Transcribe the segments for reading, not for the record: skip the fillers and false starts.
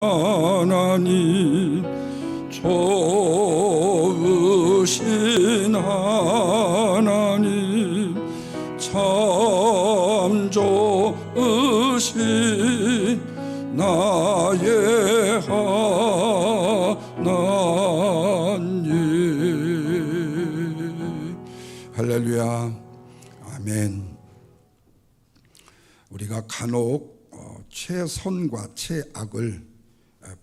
하나님, 좋으신 하나님, 참 좋으신 나의 하나님. 할렐루야. 아멘. 우리가 간혹 최선과 최악을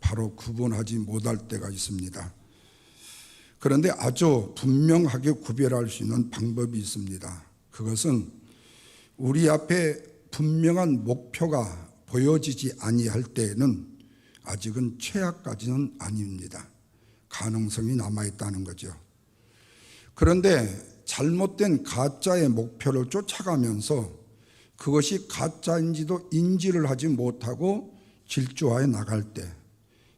바로 구분하지 못할 때가 있습니다. 그런데 아주 분명하게 구별할 수 있는 방법이 있습니다. 그것은 우리 앞에 분명한 목표가 보여지지 아니할 때에는 아직은 최악까지는 아닙니다. 가능성이 남아있다는 거죠. 그런데 잘못된 가짜의 목표를 쫓아가면서 그것이 가짜인지도 인지를 하지 못하고 질주하여 나갈 때,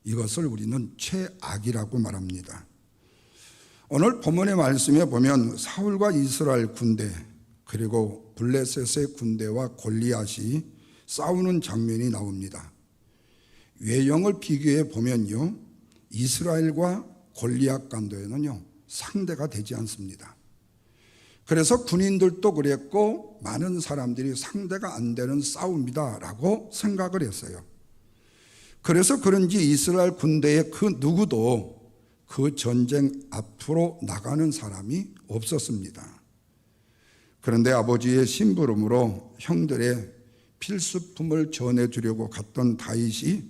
이것을 우리는 최악이라고 말합니다. 오늘 본문의 말씀에 보면 사울과 이스라엘 군대, 그리고 블레셋의 군대와 골리앗이 싸우는 장면이 나옵니다. 외형을 비교해 보면요, 이스라엘과 골리앗 간도에는요 상대가 되지 않습니다. 그래서 군인들도 그랬고 많은 사람들이 상대가 안 되는 싸움이다 라고 생각을 했어요. 그래서 그런지 이스라엘 군대의 그 누구도 그 전쟁 앞으로 나가는 사람이 없었습니다. 그런데 아버지의 심부름으로 형들의 필수품을 전해주려고 갔던 다윗이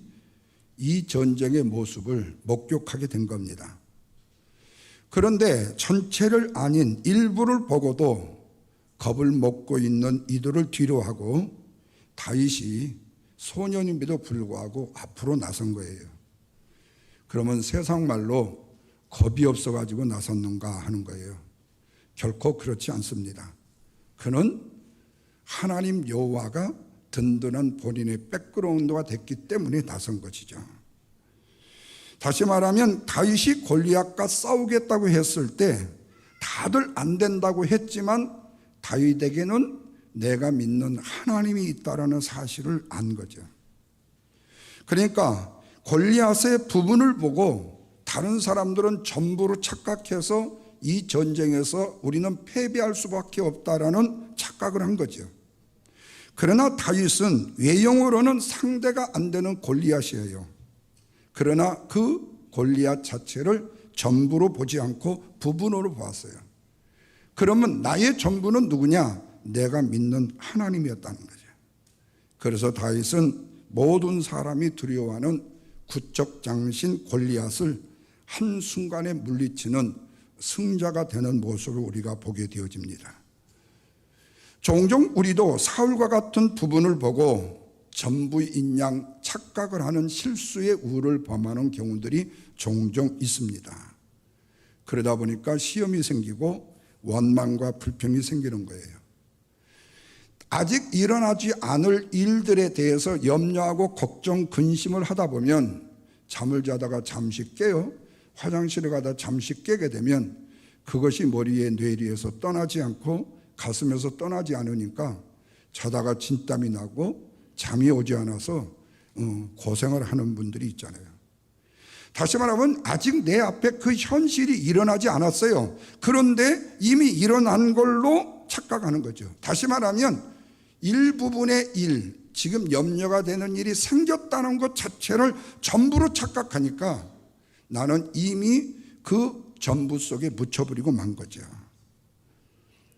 이 전쟁의 모습을 목격하게 된 겁니다. 그런데 전체를 아닌 일부를 보고도 겁을 먹고 있는 이들을 뒤로하고 다윗이 소년임에도 불구하고 앞으로 나선 거예요. 그러면 세상 말로 겁이 없어가지고 나섰는가 하는 거예요. 결코 그렇지 않습니다. 그는 하나님 여호와가 든든한 본인의 백그라운드가 됐기 때문에 나선 것이죠. 다시 말하면 다윗이 골리앗과 싸우겠다고 했을 때 다들 안 된다고 했지만 다윗에게는 내가 믿는 하나님이 있다라는 사실을 안 거죠. 그러니까 골리앗의 부분을 보고 다른 사람들은 전부로 착각해서 이 전쟁에서 우리는 패배할 수밖에 없다라는 착각을 한 거죠. 그러나 다윗은 외형으로는 상대가 안 되는 골리앗이에요. 그러나 그 골리앗 자체를 전부로 보지 않고 부분으로 보았어요. 그러면 나의 전부는 누구냐? 내가 믿는 하나님이었다는 거죠. 그래서 다윗은 모든 사람이 두려워하는 구적 장신 골리앗을 한순간에 물리치는 승자가 되는 모습을 우리가 보게 되어집니다. 종종 우리도 사울과 같은 부분을 보고 전부인 양 착각을 하는 실수의 우를 범하는 경우들이 종종 있습니다. 그러다 보니까 시험이 생기고 원망과 불평이 생기는 거예요. 아직 일어나지 않을 일들에 대해서 염려하고 걱정, 근심을 하다 보면 잠을 자다가 잠시 깨요. 화장실에 가다 잠시 깨게 되면 그것이 머리에 뇌리에서 떠나지 않고 가슴에서 떠나지 않으니까 자다가 진땀이 나고 잠이 오지 않아서 고생을 하는 분들이 있잖아요. 다시 말하면 아직 내 앞에 그 현실이 일어나지 않았어요. 그런데 이미 일어난 걸로 착각하는 거죠. 다시 말하면 일부분의 일, 지금 염려가 되는 일이 생겼다는 것 자체를 전부로 착각하니까 나는 이미 그 전부 속에 묻혀버리고 만 거죠.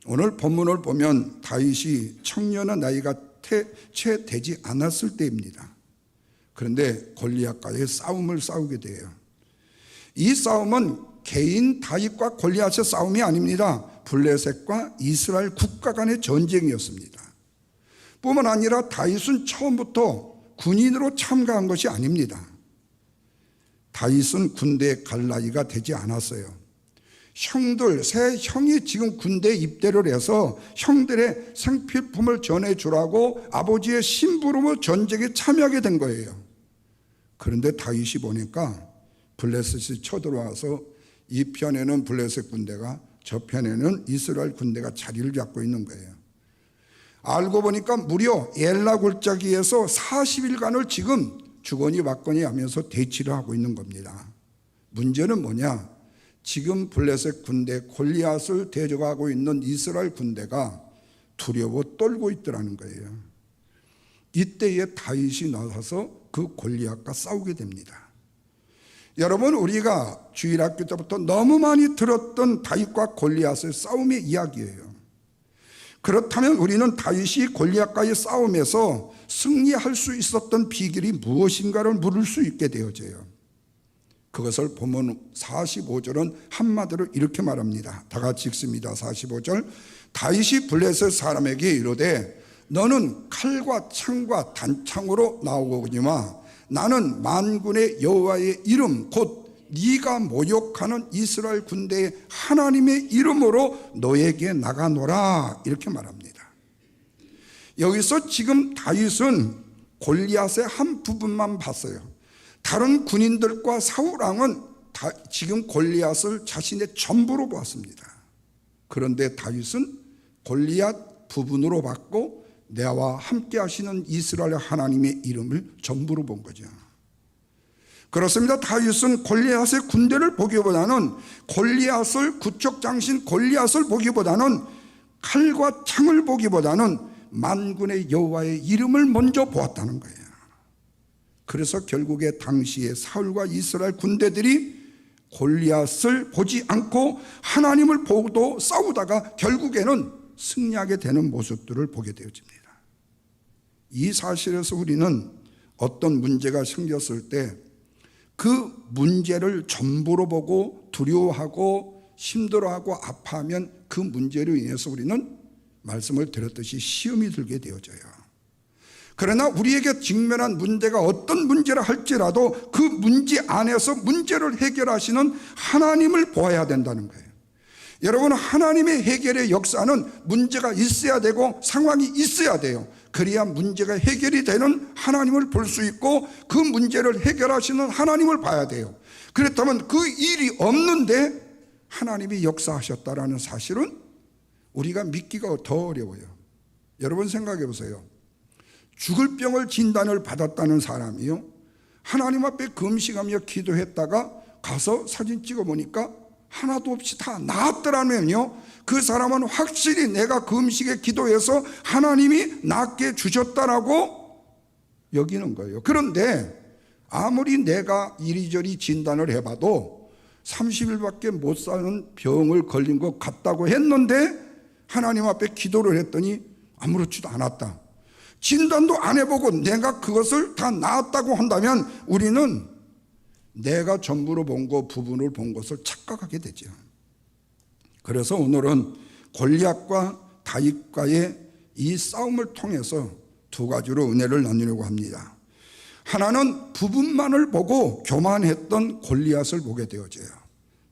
오늘 본문을 보면 다윗이 청년의 나이가 채 되지 않았을 때입니다. 그런데 골리앗과의 싸움을 싸우게 돼요. 이 싸움은 개인 다윗과 골리앗의 싸움이 아닙니다. 블레셋과 이스라엘 국가 간의 전쟁이었습니다. 뿐만 아니라 다윗은 처음부터 군인으로 참가한 것이 아닙니다. 다윗은 군대에 갈 나이가 되지 않았어요. 형들, 세 형이 지금 군대에 입대를 해서 형들의 생필품을 전해주라고 아버지의 심부름으로 전쟁에 참여하게 된 거예요. 그런데 다윗이 보니까 블레셋이 쳐들어와서 이 편에는 블레셋 군대가, 저 편에는 이스라엘 군대가 자리를 잡고 있는 거예요. 알고 보니까 무려 엘라 골짜기에서 40일간을 지금 주거니 받거니 하면서 대치를 하고 있는 겁니다. 문제는 뭐냐? 지금 블레셋 군대 골리앗을 데려가고 있는 이스라엘 군대가 두려워 떨고 있더라는 거예요. 이때에 다윗이 나서서 그 골리앗과 싸우게 됩니다. 여러분, 우리가 주일학교 때부터 너무 많이 들었던 다윗과 골리앗의 싸움의 이야기예요. 그렇다면 우리는 다윗이 골리앗과의 싸움에서 승리할 수 있었던 비결이 무엇인가를 물을 수 있게 되어져요. 그것을 보면 45절은 한마디로 이렇게 말합니다. 다 같이 읽습니다. 45절. 다윗이 블레셋 사람에게 이르되 너는 칼과 창과 단창으로 나오거니와 나는 만군의 여호와의 이름 곧 네가 모욕하는 이스라엘 군대의 하나님의 이름으로 너에게 나가노라, 이렇게 말합니다. 여기서 지금 다윗은 골리앗의 한 부분만 봤어요. 다른 군인들과 사울왕은 지금 골리앗을 자신의 전부로 보았습니다. 그런데 다윗은 골리앗 부분으로 봤고 내와 함께 하시는 이스라엘 하나님의 이름을 전부로 본 거죠. 그렇습니다. 다윗은 골리앗의 군대를 보기보다는 골리앗을 구척장신 골리앗을 보기보다는 칼과 창을 보기보다는 만군의 여호와의 이름을 먼저 보았다는 거예요. 그래서 결국에 당시에 사울과 이스라엘 군대들이 골리앗을 보지 않고 하나님을 보고도 싸우다가 결국에는 승리하게 되는 모습들을 보게 되어집니다. 이 사실에서 우리는 어떤 문제가 생겼을 때 그 문제를 전부로 보고 두려워하고 힘들어하고 아파하면 그 문제로 인해서 우리는 말씀을 드렸듯이 시험이 들게 되어져요. 그러나 우리에게 직면한 문제가 어떤 문제라 할지라도 그 문제 안에서 문제를 해결하시는 하나님을 보아야 된다는 거예요. 여러분, 하나님의 해결의 역사는 문제가 있어야 되고 상황이 있어야 돼요. 그래야 문제가 해결이 되는 하나님을 볼 수 있고 그 문제를 해결하시는 하나님을 봐야 돼요. 그렇다면 그 일이 없는데 하나님이 역사하셨다라는 사실은 우리가 믿기가 더 어려워요. 여러분 생각해 보세요. 죽을 병을 진단을 받았다는 사람이요, 하나님 앞에 금식하며 기도했다가 가서 사진 찍어 보니까 하나도 없이 다 나았더라면요, 그 사람은 확실히 내가 금식에 기도해서 하나님이 낫게 주셨다라고 여기는 거예요. 그런데 아무리 내가 이리저리 진단을 해봐도 30일밖에 못 사는 병을 걸린 것 같다고 했는데 하나님 앞에 기도를 했더니 아무렇지도 않았다. 진단도 안 해보고 내가 그것을 다 나았다고 한다면 우리는 내가 전부로 본 것, 부분을 본 것을 착각하게 되죠. 그래서 오늘은 골리앗과 다윗과의 이 싸움을 통해서 두 가지로 은혜를 나누려고 합니다. 하나는 부분만을 보고 교만했던 골리앗을 보게 되어져요.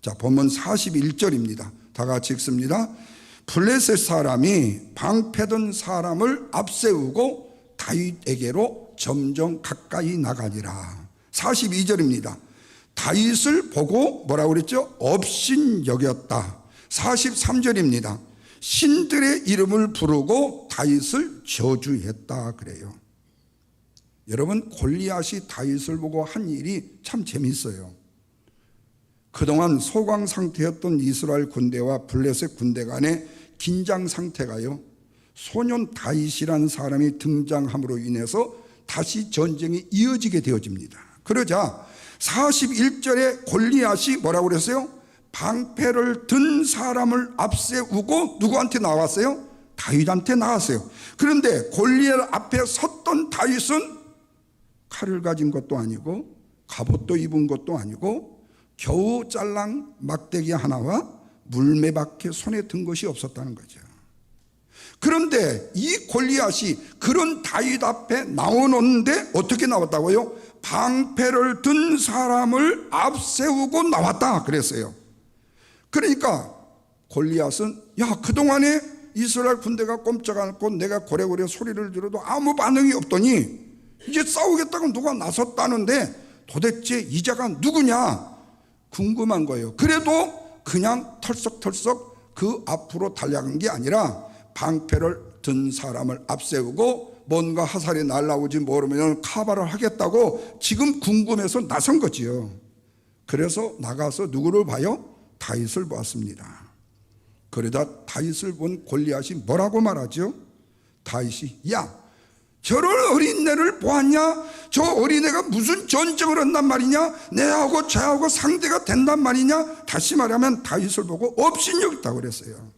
자, 본문 41절입니다. 다 같이 읽습니다. 블레셋 사람이 방패든 사람을 앞세우고 다윗에게로 점점 가까이 나가니라. 42절입니다. 다윗을 보고 뭐라고 그랬죠? 업신여겼다. 43절입니다. 신들의 이름을 부르고 다윗을 저주했다 그래요. 여러분, 골리앗이 다윗을 보고 한 일이 참 재밌어요. 그동안 소강 상태였던 이스라엘 군대와 블레셋 군대 간의 긴장 상태가요, 소년 다윗이라는 사람이 등장함으로 인해서 다시 전쟁이 이어지게 되어집니다. 그러자 41절에 골리앗이 뭐라고 그랬어요? 방패를 든 사람을 앞세우고 누구한테 나왔어요? 다윗한테 나왔어요. 그런데 골리앗 앞에 섰던 다윗은 칼을 가진 것도 아니고 갑옷도 입은 것도 아니고 겨우 짤랑 막대기 하나와 물매밖에 손에 든 것이 없었다는 거죠. 그런데 이 골리앗이 그런 다윗 앞에 나오는데 어떻게 나왔다고요? 방패를 든 사람을 앞세우고 나왔다 그랬어요. 그러니까 골리앗은 야, 그동안에 이스라엘 군대가 꼼짝 않고 내가 고래고래 소리를 들어도 아무 반응이 없더니 이제 싸우겠다고 누가 나섰다는데 도대체 이 자가 누구냐 궁금한 거예요. 그래도 그냥 털썩털썩 그 앞으로 달려간 게 아니라 방패를 든 사람을 앞세우고 뭔가 화살이 날아오지 모르면 카바를 하겠다고 지금 궁금해서 나선 거지요. 그래서 나가서 누구를 봐요? 다윗을 보았습니다. 그러다 다윗을 본 골리앗이 뭐라고 말하죠? 다윗이 야, 저런 어린애를 보았냐? 저 어린애가 무슨 전쟁을 한단 말이냐? 내하고 저하고 상대가 된단 말이냐? 다시 말하면 다윗을 보고 업신여겼다고 그랬어요.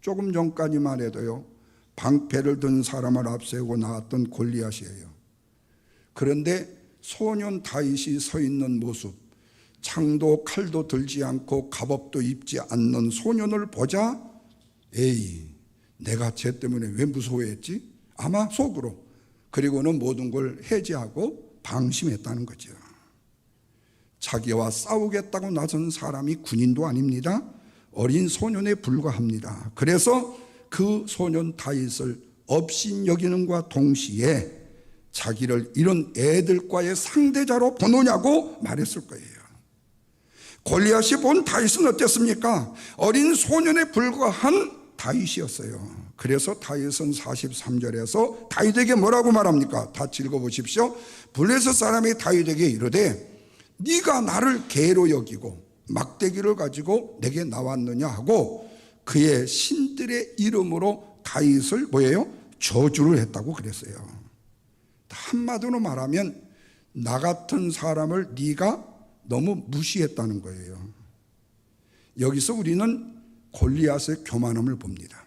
조금 전까지만 해도요, 방패를 든 사람을 앞세우고 나왔던 골리앗이에요. 그런데 소년 다윗이 서 있는 모습, 창도 칼도 들지 않고 갑옷도 입지 않는 소년을 보자, 에이, 내가 쟤 때문에 왜 무서워했지? 아마 속으로. 그리고는 모든 걸 해제하고 방심했다는 거죠. 자기와 싸우겠다고 나선 사람이 군인도 아닙니다. 어린 소년에 불과합니다. 그래서 그 소년 다윗을 업신여기는과 동시에 자기를 이런 애들과의 상대자로 보느냐고 말했을 거예요. 골리앗이 본 다윗은 어땠습니까? 어린 소년에 불과한 다윗이었어요. 그래서 다윗은 43절에서 다윗에게 뭐라고 말합니까? 다 읽어보십시오. 블레셋 사람이 다윗에게 이르되 네가 나를 개로 여기고 막대기를 가지고 내게 나왔느냐 하고 그의 신들의 이름으로 다윗을 뭐예요? 저주를 했다고 그랬어요. 한마디로 말하면 나 같은 사람을 네가 너무 무시했다는 거예요. 여기서 우리는 골리앗의 교만함을 봅니다.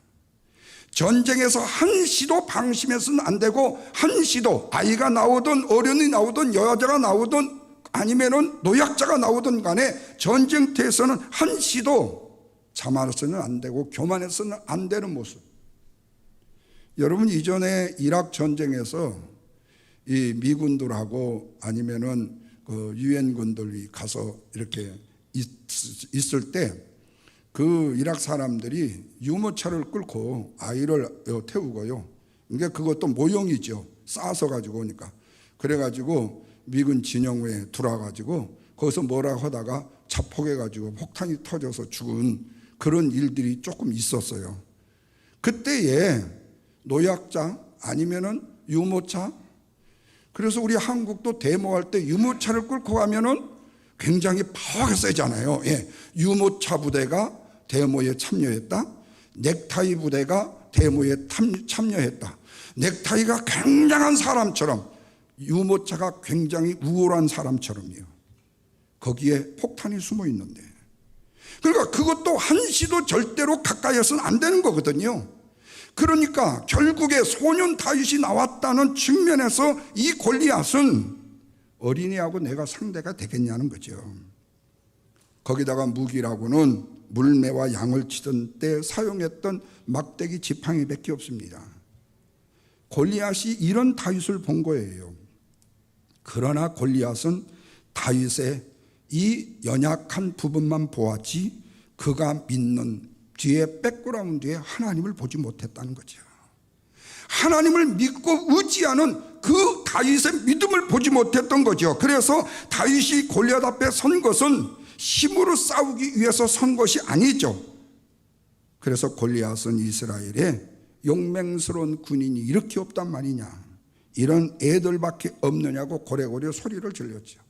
전쟁에서 한시도 방심해서는 안 되고, 한시도 아이가 나오든 어른이 나오든 여자가 나오든 아니면은 노약자가 나오든 간에 전쟁터에서는 한시도 자만해서는 안 되고 교만해서는 안 되는 모습. 여러분, 이전에 이라크 전쟁에서 이 미군들하고 아니면은 그 유엔군들이 가서 이렇게 있을 때 그 이라크 사람들이 유모차를 끌고 아이를 태우고요. 그러니까 그것도 모형이죠. 싸서 가지고 오니까. 그래가지고 미군 진영에 들어와가지고 거기서 뭐라고 하다가 자폭해가지고 폭탄이 터져서 죽은 그런 일들이 조금 있었어요. 그때에 노약자 아니면은 유모차, 그래서 우리 한국도 데모할 때 유모차를 끌고 가면은 굉장히 파워가 세잖아요. 예. 유모차 부대가 데모에 참여했다. 넥타이 부대가 데모에 참여했다. 넥타이가 굉장한 사람처럼, 유모차가 굉장히 우월한 사람처럼요. 거기에 폭탄이 숨어 있는데, 그러니까 그것도 한시도 절대로 가까이에서는 안 되는 거거든요. 그러니까 결국에 소년 다윗이 나왔다는 측면에서 이 골리앗은 어린이하고 내가 상대가 되겠냐는 거죠. 거기다가 무기라고는 물매와 양을 치던 때 사용했던 막대기 지팡이밖에 없습니다. 골리앗이 이런 다윗을 본 거예요. 그러나 골리앗은 다윗의 이 연약한 부분만 보았지 그가 믿는 뒤에 백그라운드에 하나님을 보지 못했다는 거죠. 하나님을 믿고 의지하는 그 다윗의 믿음을 보지 못했던 거죠. 그래서 다윗이 골리앗 앞에 선 것은 힘으로 싸우기 위해서 선 것이 아니죠. 그래서 골리앗은 이스라엘에 용맹스러운 군인이 이렇게 없단 말이냐, 이런 애들밖에 없느냐고 고래고래 소리를 질렀죠.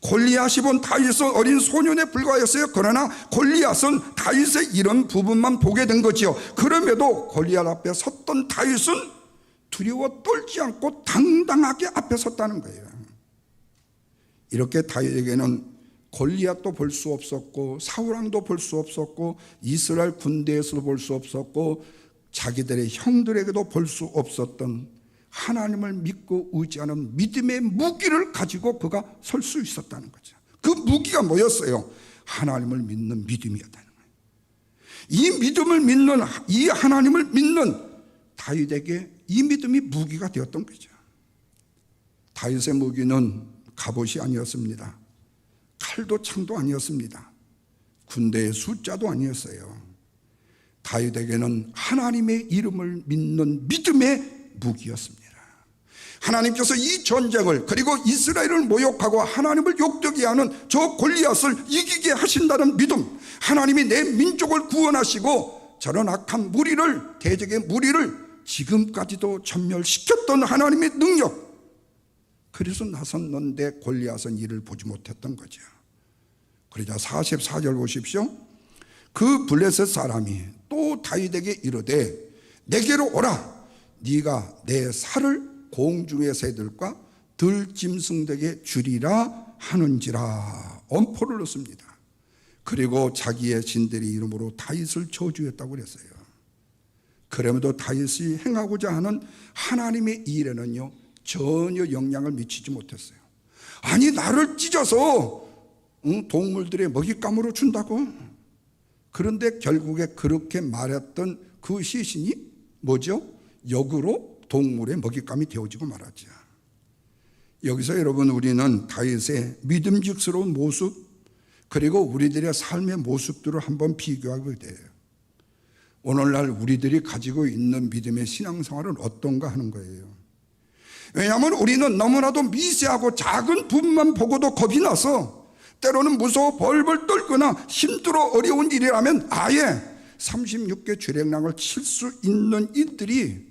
골리앗이 본 다윗은 어린 소년에 불과했어요. 그러나 골리앗은 다윗의 이런 부분만 보게 된 거지요. 그럼에도 골리앗 앞에 섰던 다윗은 두려워 떨지 않고 당당하게 앞에 섰다는 거예요. 이렇게 다윗에게는 골리앗도 볼 수 없었고 사울왕도 볼 수 없었고 이스라엘 군대에서도 볼 수 없었고 자기들의 형들에게도 볼 수 없었던 하나님을 믿고 의지하는 믿음의 무기를 가지고 그가 설 수 있었다는 거죠. 그 무기가 뭐였어요? 하나님을 믿는 믿음이었다는 거예요. 이 믿음을 믿는, 이 하나님을 믿는 다윗에게 이 믿음이 무기가 되었던 거죠. 다윗의 무기는 갑옷이 아니었습니다. 칼도 창도 아니었습니다. 군대의 숫자도 아니었어요. 다윗에게는 하나님의 이름을 믿는 믿음의 무기였습니다. 하나님께서 이 전쟁을, 그리고 이스라엘을 모욕하고 하나님을 욕되게 하는 저 골리앗을 이기게 하신다는 믿음, 하나님이 내 민족을 구원하시고 저런 악한 무리를, 대적의 무리를 지금까지도 전멸시켰던 하나님의 능력, 그래서 나섰는데 골리앗은 이를 보지 못했던 거죠. 그러자 44절 보십시오. 그 블레셋 사람이 또 다윗에게 이르되 내게로 오라. 네가 내 살을 공중의 새들과 들짐승에게 주리라 하는지라. 엄포를 넣습니다. 그리고 자기의 신들의 이름으로 다윗을 저주했다고 그랬어요. 그럼에도 다윗이 행하고자 하는 하나님의 일에는요 전혀 영향을 미치지 못했어요. 아니, 나를 찢어서 동물들의 먹잇감으로 준다고? 그런데 결국에 그렇게 말했던 그 시신이 뭐죠? 역으로 동물의 먹잇감이 되어지고 말았죠. 여기서 여러분, 우리는 다윗의 믿음직스러운 모습, 그리고 우리들의 삶의 모습들을 한번 비교하게 돼요. 오늘날 우리들이 가지고 있는 믿음의 신앙생활은 어떤가 하는 거예요. 왜냐하면 우리는 너무나도 미세하고 작은 부분만 보고도 겁이 나서 때로는 무서워 벌벌 떨거나 힘들어 어려운 일이라면 아예 36개 주랭랑을 칠 수 있는 일들이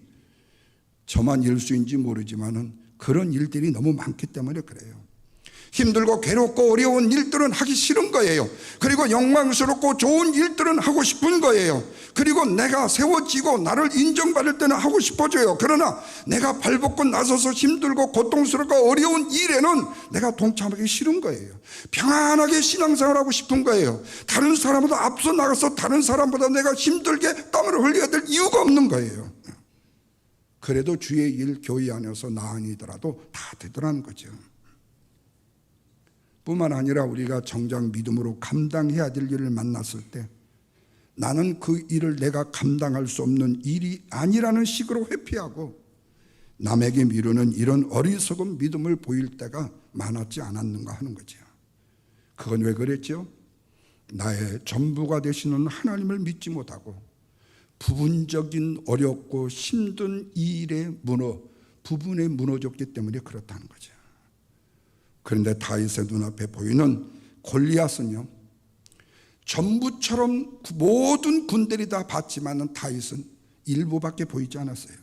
저만 일수인지 모르지만은 그런 일들이 너무 많기 때문에 그래요. 힘들고 괴롭고 어려운 일들은 하기 싫은 거예요. 그리고 영광스럽고 좋은 일들은 하고 싶은 거예요. 그리고 내가 세워지고 나를 인정받을 때는 하고 싶어져요. 그러나 내가 발벗고 나서서 힘들고 고통스럽고 어려운 일에는 내가 동참하기 싫은 거예요. 평안하게 신앙생활하고 싶은 거예요. 다른 사람보다 앞서 나가서 다른 사람보다 내가 힘들게 땀을 흘려야 될 이유가 없는 거예요. 그래도 주의 일 교회 안에서 나 아니더라도 다 되더라는 거죠. 뿐만 아니라 우리가 정작 믿음으로 감당해야 될 일을 만났을 때 나는 그 일을 내가 감당할 수 없는 일이 아니라는 식으로 회피하고 남에게 미루는 이런 어리석은 믿음을 보일 때가 많았지 않았는가 하는 거죠. 그건 왜 그랬죠? 나의 전부가 되시는 하나님을 믿지 못하고 부분적인 어렵고 힘든 일에 부분에 무너졌기 때문에 그렇다는 거죠. 그런데 다윗의 눈앞에 보이는 골리앗은요, 전부처럼 모든 군대들이 다 봤지만 다윗은 일부밖에 보이지 않았어요.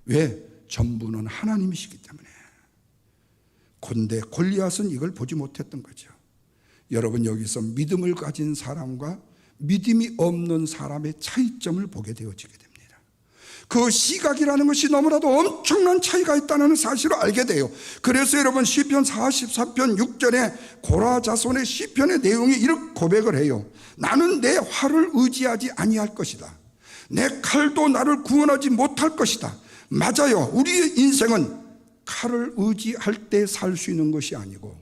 왜? 전부는 하나님이시기 때문에. 그런데 골리앗은 이걸 보지 못했던 거죠. 여러분, 여기서 믿음을 가진 사람과 믿음이 없는 사람의 차이점을 보게 되어지게 됩니다. 그 시각이라는 것이 너무나도 엄청난 차이가 있다는 사실을 알게 돼요. 그래서 여러분, 시편 44편 6절에 고라 자손의 시편의 내용이 이렇게 고백을 해요. 나는 내 활을 의지하지 아니할 것이다. 내 칼도 나를 구원하지 못할 것이다. 맞아요. 우리의 인생은 칼을 의지할 때 살 수 있는 것이 아니고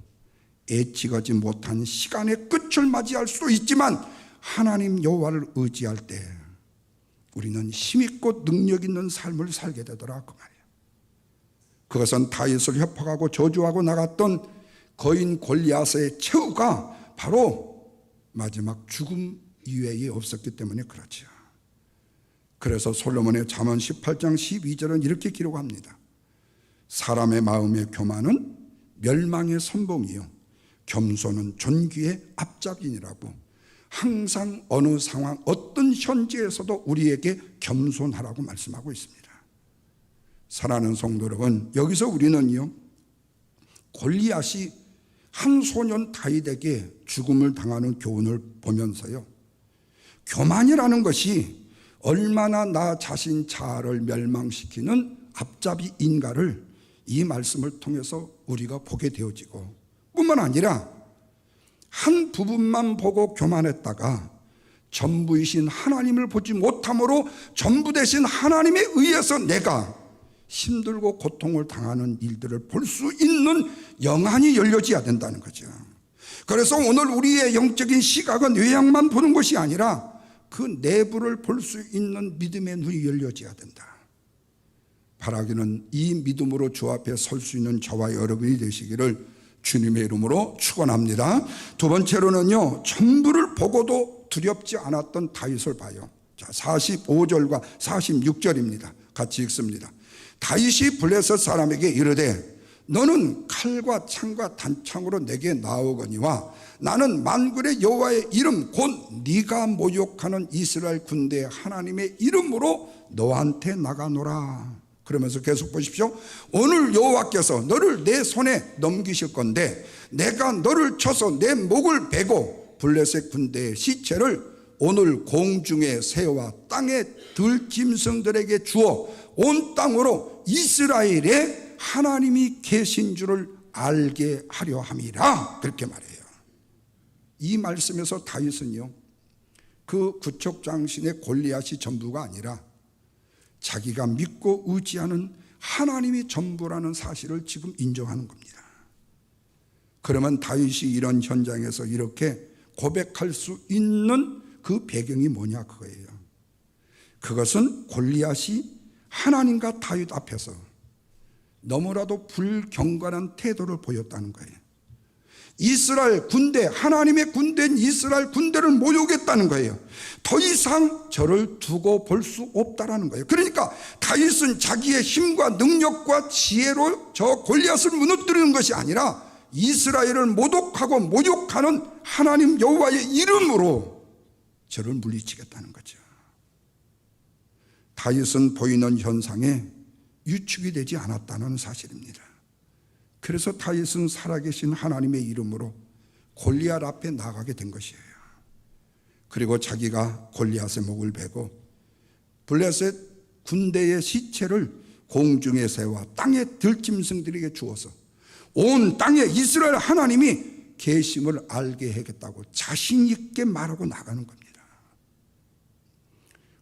예측하지 못한 시간의 끝을 맞이할 수도 있지만 하나님 여호와를 의지할 때 우리는 힘있고 능력 있는 삶을 살게 되더라 그 말이에요. 그것은 다윗을 협박하고 저주하고 나갔던 거인 골리앗의 최후가 바로 마지막 죽음 이외에 없었기 때문에 그렇죠. 그래서 솔로몬의 잠언 18장 12절은 이렇게 기록합니다. 사람의 마음의 교만은 멸망의 선봉이요 겸손은 존귀의 앞잡이니라고. 항상 어느 상황 어떤 현지에서도 우리에게 겸손하라고 말씀하고 있습니다. 사랑하는 성도 여러분, 여기서 우리는요 골리앗이 한 소년 다윗에게 죽음을 당하는 교훈을 보면서요 교만이라는 것이 얼마나 나 자신 자아를 멸망시키는 앞잡이인가를 이 말씀을 통해서 우리가 보게 되어지고, 뿐만 아니라 한 부분만 보고 교만했다가 전부이신 하나님을 보지 못함으로 전부 되신 하나님에 의해서 내가 힘들고 고통을 당하는 일들을 볼 수 있는 영안이 열려져야 된다는 거죠. 그래서 오늘 우리의 영적인 시각은 외양만 보는 것이 아니라 그 내부를 볼 수 있는 믿음의 눈이 열려져야 된다. 바라기는 이 믿음으로 주 앞에 설 수 있는 저와 여러분이 되시기를 주님의 이름으로 축원합니다. 두 번째로는요, 전부를 보고도 두렵지 않았던 다윗을 봐요. 자, 45절과 46절입니다. 같이 읽습니다. 다윗이 블레셋 사람에게 이르되 너는 칼과 창과 단창으로 내게 나오거니와 나는 만군의 여호와의 이름 곧 네가 모욕하는 이스라엘 군대의 하나님의 이름으로 너한테 나가노라. 그러면서 계속 보십시오. 오늘 여호와께서 너를 내 손에 넘기실 건데 내가 너를 쳐서 내 목을 베고 블레셋 군대의 시체를 오늘 공중의 새와 땅의 들짐승들에게 주어 온 땅으로 이스라엘의 하나님이 계신 줄을 알게 하려 함이라. 그렇게 말해요. 이 말씀에서 다윗은요, 그 구척장신의 골리앗이 전부가 아니라 자기가 믿고 의지하는 하나님이 전부라는 사실을 지금 인정하는 겁니다. 그러면 다윗이 이런 현장에서 이렇게 고백할 수 있는 그 배경이 뭐냐, 그거예요. 그것은 골리앗이 하나님과 다윗 앞에서 너무나도 불경건한 태도를 보였다는 거예요. 이스라엘 군대, 하나님의 군대인 이스라엘 군대를 모욕했다는 거예요. 더 이상 저를 두고 볼 수 없다라는 거예요. 그러니까 다윗은 자기의 힘과 능력과 지혜로 저 골리앗을 무너뜨리는 것이 아니라 이스라엘을 모독하고 모욕하는 하나님 여호와의 이름으로 저를 물리치겠다는 거죠. 다윗은 보이는 현상에 유축이 되지 않았다는 사실입니다. 그래서 다윗은 살아계신 하나님의 이름으로 골리앗 앞에 나가게 된 것이에요. 그리고 자기가 골리앗의 목을 베고 블레셋 군대의 시체를 공중의 새와 땅의 들짐승들에게 주어서 온 땅에 이스라엘 하나님이 계심을 알게 하겠다고 자신 있게 말하고 나가는 겁니다.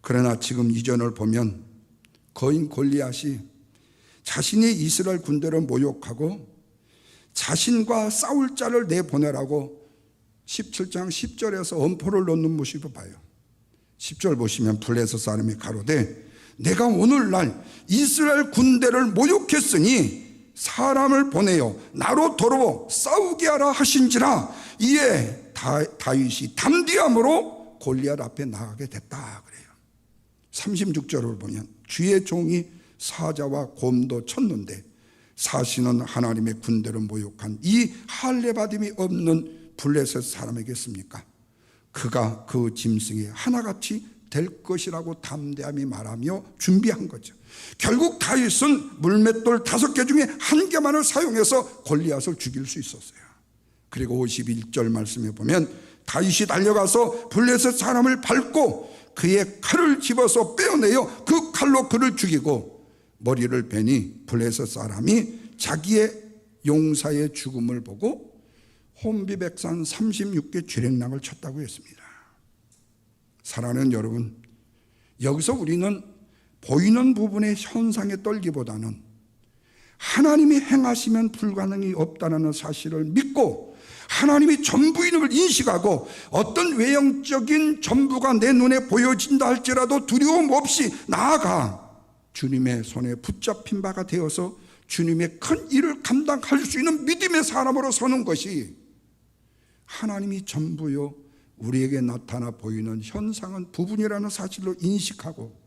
그러나 지금 이전을 보면 거인 골리앗이 자신이 이스라엘 군대를 모욕하고 자신과 싸울 자를 내보내라고 17장 10절에서 엄포를 놓는 모습을 봐요. 10절 보시면 블레셋 사람이 가로되 내가 오늘날 이스라엘 군대를 모욕했으니 사람을 보내어 나로 더러워 싸우게 하라 하신지라. 이에 다윗이 담대함으로 골리앗 앞에 나가게 됐다 그래요. 36절을 보면 주의 종이 사자와 곰도 쳤는데 사시는 하나님의 군대를 모욕한 이 할례받음이 없는 블레셋 사람이겠습니까? 그가 그 짐승이 하나같이 될 것이라고 담대함이 말하며 준비한 거죠. 결국 다윗은 물맷돌 5개 중에 1개만을 사용해서 골리앗을 죽일 수 있었어요. 그리고 51절 말씀에 보면 다윗이 달려가서 블레셋 사람을 밟고 그의 칼을 집어서 빼어내어 그 칼로 그를 죽이고 머리를 베니 블레셋 사람이 자기의 용사의 죽음을 보고 혼비백산 36개 쥐랭랑을 쳤다고 했습니다. 사랑하는 여러분, 여기서 우리는 보이는 부분의 현상에 떨기보다는 하나님이 행하시면 불가능이 없다는 사실을 믿고 하나님이 전부임을 인식하고 어떤 외형적인 전부가 내 눈에 보여진다 할지라도 두려움 없이 나아가 주님의 손에 붙잡힌 바가 되어서 주님의 큰 일을 감당할 수 있는 믿음의 사람으로 서는 것이 하나님이 전부요 우리에게 나타나 보이는 현상은 부분이라는 사실로 인식하고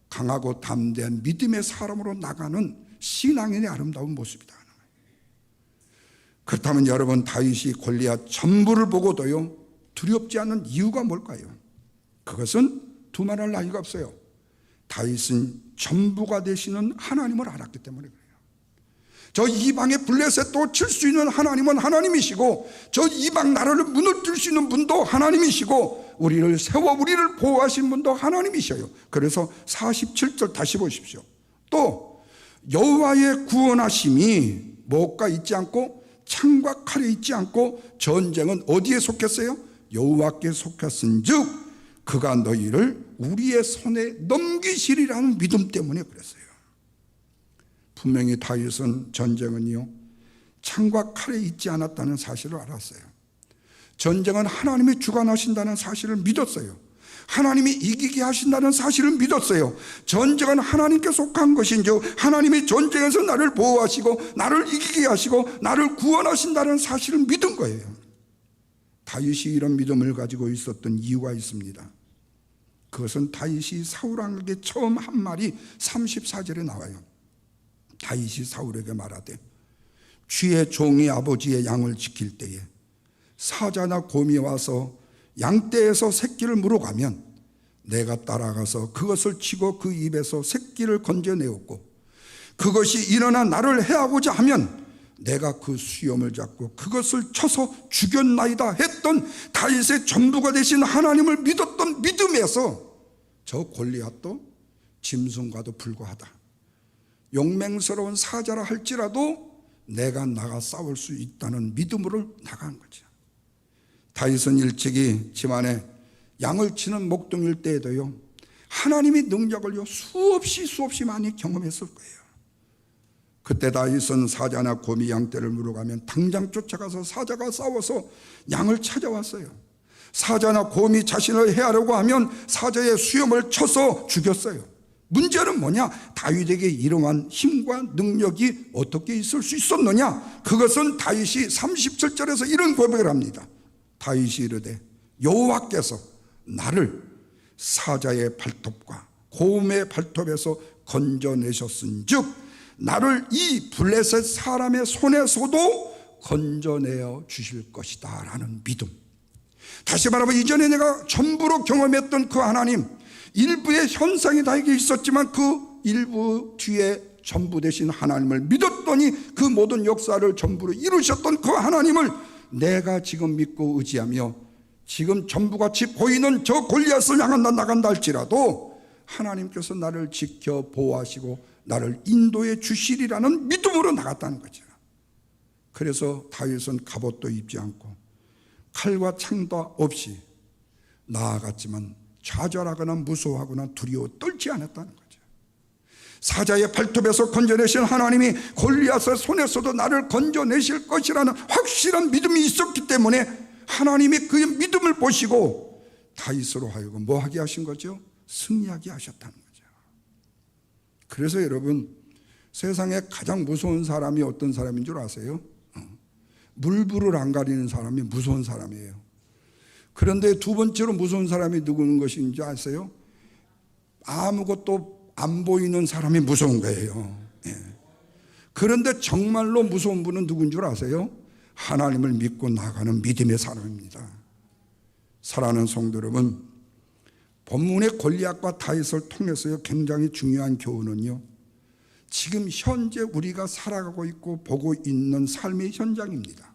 강하고 담대한 믿음의 사람으로 나가는 신앙인의 아름다운 모습이다. 그렇다면 여러분, 다윗이 골리앗 전부를 보고도요 두렵지 않은 이유가 뭘까요? 그것은 두말할 나위가 없어요. 다윗은 전부가 되시는 하나님을 알았기 때문에 그래요. 저 이방의 블레셋도 칠 수 있는 하나님은 하나님이시고 저 이방 나라를 무너뜨릴 수 있는 분도 하나님이시고 우리를 세워 우리를 보호하신 분도 하나님이셔요. 그래서 47절 다시 보십시오. 또 여호와의 구원하심이 뭐가 있지 않고 창과 칼이 있지 않고 전쟁은 어디에 속했어요? 여호와께 속했은즉 그가 너희를 우리의 손에 넘기시리라는 믿음 때문에 그랬어요. 분명히 다윗은 전쟁은요 창과 칼에 있지 않았다는 사실을 알았어요. 전쟁은 하나님이 주관하신다는 사실을 믿었어요. 하나님이 이기게 하신다는 사실을 믿었어요. 전쟁은 하나님께 속한 것인지 하나님이 전쟁에서 나를 보호하시고 나를 이기게 하시고 나를 구원하신다는 사실을 믿은 거예요. 다윗이 이런 믿음을 가지고 있었던 이유가 있습니다. 그것은 다윗이 사울왕에게 처음 한 말이 34절에 나와요. 다윗이 사울에게 말하되 주의 종이 아버지의 양을 지킬 때에 사자나 곰이 와서 양떼에서 새끼를 물어가면 내가 따라가서 그것을 치고 그 입에서 새끼를 건져내었고, 그것이 일어나 나를 해하고자 하면 내가 그 수염을 잡고 그것을 쳐서 죽였나이다 했던 다윗의 전부가 되신 하나님을 믿었던 믿음에서 저 골리앗도 짐승과도 불과하다, 용맹스러운 사자라 할지라도 내가 나가 싸울 수 있다는 믿음으로 나간 거죠. 다윗은 일찍이 집안에 양을 치는 목동일 때에도요, 하나님의 능력을요 수없이 많이 경험했을 거예요. 그때 다윗은 사자나 곰이 양떼를 물어가면 당장 쫓아가서 사자가 싸워서 양을 찾아왔어요. 사자나 곰이 자신을 해하려고 하면 사자의 수염을 쳐서 죽였어요. 문제는 뭐냐? 다윗에게 이러한 힘과 능력이 어떻게 있을 수 있었느냐? 그것은 다윗이 37절에서 이런 고백을 합니다. 다윗이 이르되 여호와께서 나를 사자의 발톱과 곰의 발톱에서 건져내셨은즉 나를 이 블레셋 사람의 손에서도 건져내어 주실 것이다 라는 믿음. 다시 말하면 이전에 내가 전부로 경험했던 그 하나님, 일부의 현상이 나에게 있었지만 그 일부 뒤에 전부 되신 하나님을 믿었더니 그 모든 역사를 전부로 이루셨던 그 하나님을 내가 지금 믿고 의지하며 지금 전부같이 보이는 저 골리앗을 향한 나간다 할지라도 하나님께서 나를 지켜 보호하시고 나를 인도해 주시리라는 믿음으로 나갔다는 거죠. 그래서 다윗은 갑옷도 입지 않고 칼과 창도 없이 나아갔지만 좌절하거나 무서워하거나 두려워 떨지 않았다는 거죠. 사자의 발톱에서 건져내신 하나님이 골리앗의 손에서도 나를 건져내실 것이라는 확실한 믿음이 있었기 때문에 하나님이 그 믿음을 보시고 다윗으로 하여금 뭐 하게 하신 거죠? 승리하게 하셨다는 거죠. 그래서 여러분, 세상에 가장 무서운 사람이 어떤 사람인 줄 아세요? 물불을 안 가리는 사람이 무서운 사람이에요. 그런데 두 번째로 무서운 사람이 누구인 것인지 아세요? 아무것도 안 보이는 사람이 무서운 거예요. 그런데 정말로 무서운 분은 누구인 줄 아세요? 하나님을 믿고 나가는 믿음의 사람입니다. 사랑하는 성도 여러분, 본문의 골리앗과 다윗을 통해서요 굉장히 중요한 교훈은요, 지금 현재 우리가 살아가고 있고 보고 있는 삶의 현장입니다.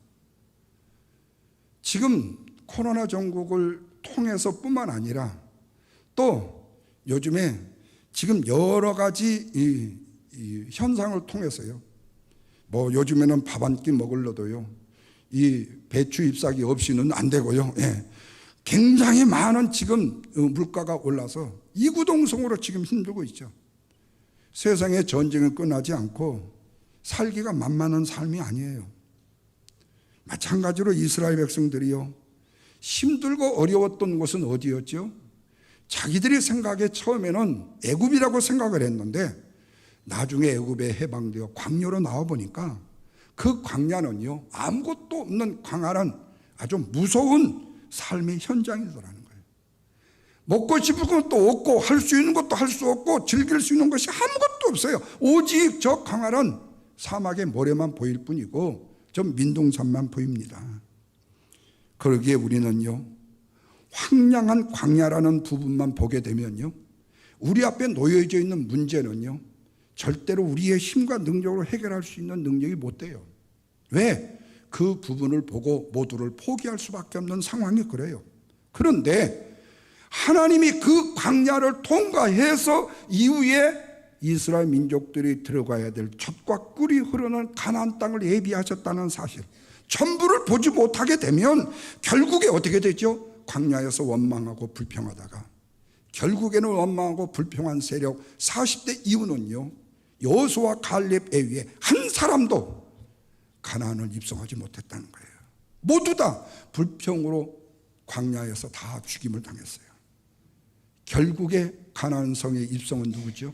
지금 코로나 전국을 통해서 뿐만 아니라 또 요즘에 지금 여러 가지 이 현상을 통해서요, 뭐 요즘에는 밥 한 끼 먹으려도요 이 배추 잎사귀 없이는 안 되고요. 굉장히 많은 지금 물가가 올라서 이구동성으로 지금 힘들고 있죠. 세상의 전쟁은 끝나지 않고 살기가 만만한 삶이 아니에요. 마찬가지로 이스라엘 백성들이요, 힘들고 어려웠던 곳은 어디였죠? 자기들이 생각에 처음에는 애굽이라고 생각을 했는데 나중에 애굽에 해방되어 광야로 나와보니까 그 광야는요 아무것도 없는 광활한 아주 무서운 삶의 현장이더라는 거예요. 먹고 싶은 것도 없고 할 수 있는 것도 할 수 없고 즐길 수 있는 것이 아무것도 없어요. 오직 저 광활한 사막의 모래만 보일 뿐이고 저 민둥산만 보입니다. 그러기에 우리는요 황량한 광야라는 부분만 보게 되면요 우리 앞에 놓여져 있는 문제는요 절대로 우리의 힘과 능력으로 해결할 수 있는 능력이 못 돼요. 왜? 그 부분을 보고 모두를 포기할 수밖에 없는 상황이 그래요. 그런데 하나님이 그 광야를 통과해서 이후에 이스라엘 민족들이 들어가야 될 젖과 꿀이 흐르는 가나안 땅을 예비하셨다는 사실, 전부를 보지 못하게 되면 결국에 어떻게 되죠? 광야에서 원망하고 불평하다가 결국에는 원망하고 불평한 세력 40대 이후는요 여호수아 갈렙에 의해 한 사람도 가나안을 입성하지 못했다는 거예요. 모두 다 불평으로 광야에서 다 죽임을 당했어요. 결국에 가나안 성의 입성은 누구죠?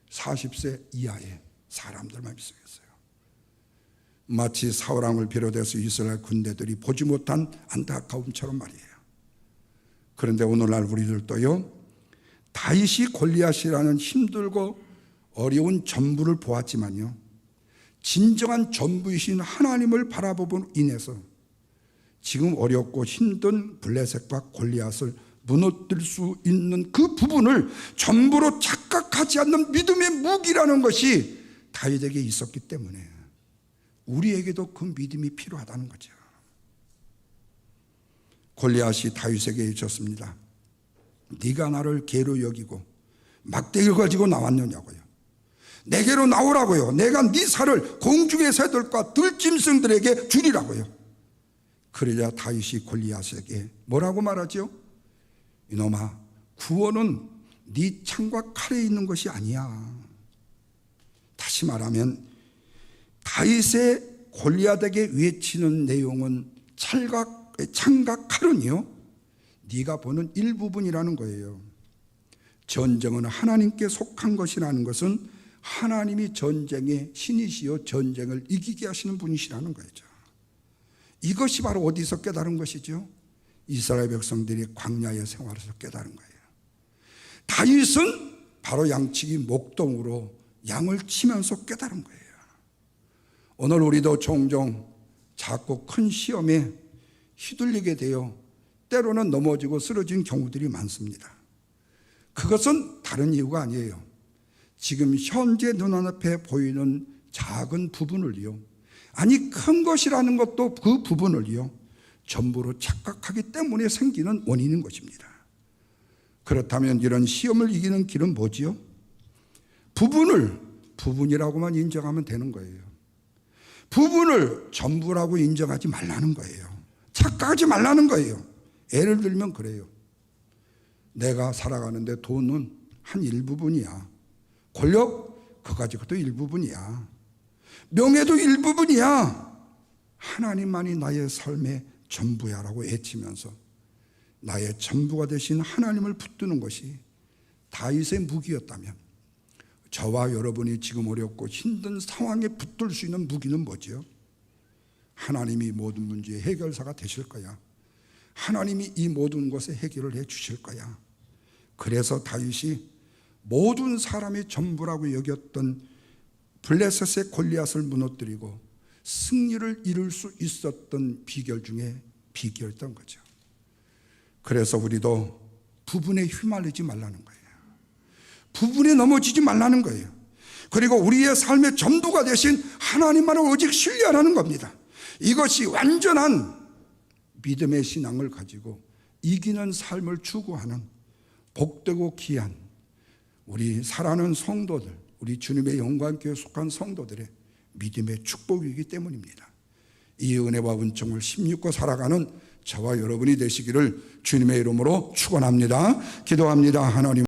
40세 이하의 사람들만 입성했어요. 마치 사울왕을 비롯해서 이스라엘 군대들이 보지 못한 안타까움처럼 말이에요. 그런데 오늘날 우리들도요 다윗이 골리앗이라는 힘들고 어려운 전부를 보았지만요 진정한 전부이신 하나님을 바라보므로 인해서 지금 어렵고 힘든 블레셋과 골리앗을 무너뜨릴 수 있는 그 부분을 전부로 착각하지 않는 믿음의 무기라는 것이 다윗에게 있었기 때문에 우리에게도 그 믿음이 필요하다는 거죠. 골리앗이 다윗에게 외쳤습니다. 네가 나를 개로 여기고 막대기를 가지고 나왔느냐고요. 내게로 나오라고요. 내가 네 살을 공중의 새들과 들짐승들에게 주리라고요. 그러자 다윗이 골리앗에게 뭐라고 말하죠? 이놈아, 구원은 네 창과 칼에 있는 것이 아니야. 다시 말하면 다윗의 골리앗에게 외치는 내용은 창과 칼은요, 네가 보는 일부분이라는 거예요. 전쟁은 하나님께 속한 것이라는 것은 하나님이 전쟁의 신이시요 전쟁을 이기게 하시는 분이시라는 거죠. 이것이 바로 어디서 깨달은 것이죠? 이스라엘 백성들이 광야의 생활에서 깨달은 거예요. 다윗은 바로 양치기 목동으로 양을 치면서 깨달은 거예요. 오늘 우리도 종종 작고 큰 시험에 휘둘리게 되어 때로는 넘어지고 쓰러진 경우들이 많습니다. 그것은 다른 이유가 아니에요. 지금 현재 눈앞에 보이는 작은 부분을요, 아니 큰 것이라는 것도 그 부분을요 전부로 착각하기 때문에 생기는 원인인 것입니다. 그렇다면 이런 시험을 이기는 길은 뭐지요? 부분을 부분이라고만 인정하면 되는 거예요. 부분을 전부라고 인정하지 말라는 거예요. 착각하지 말라는 거예요. 예를 들면 그래요. 내가 살아가는데 돈은 한 일부분이야. 권력, 그거 가지고도 일부분이야. 명예도 일부분이야. 하나님만이 나의 삶의 전부야 라고 외치면서 나의 전부가 되신 하나님을 붙드는 것이 다윗의 무기였다면, 저와 여러분이 지금 어렵고 힘든 상황에 붙들 수 있는 무기는 뭐지요? 하나님이 모든 문제의 해결사가 되실 거야. 하나님이 이 모든 것에 해결을 해 주실 거야. 그래서 다윗이 모든 사람의 전부라고 여겼던 블레셋의 골리앗을 무너뜨리고 승리를 이룰 수 있었던 비결 중에 비결이었던 거죠. 그래서 우리도 부분에 휘말리지 말라는 거예요. 부분에 넘어지지 말라는 거예요. 그리고 우리의 삶의 전부가 되신 하나님만을 오직 신뢰하라는 겁니다. 이것이 완전한 믿음의 신앙을 가지고 이기는 삶을 추구하는 복되고 귀한 우리 사랑하는 성도들, 우리 주님의 영광교회에 속한 성도들의 믿음의 축복이기 때문입니다. 이 은혜와 은총을 힘입고 살아가는 저와 여러분이 되시기를 주님의 이름으로 축원합니다. 기도합니다. 하나님.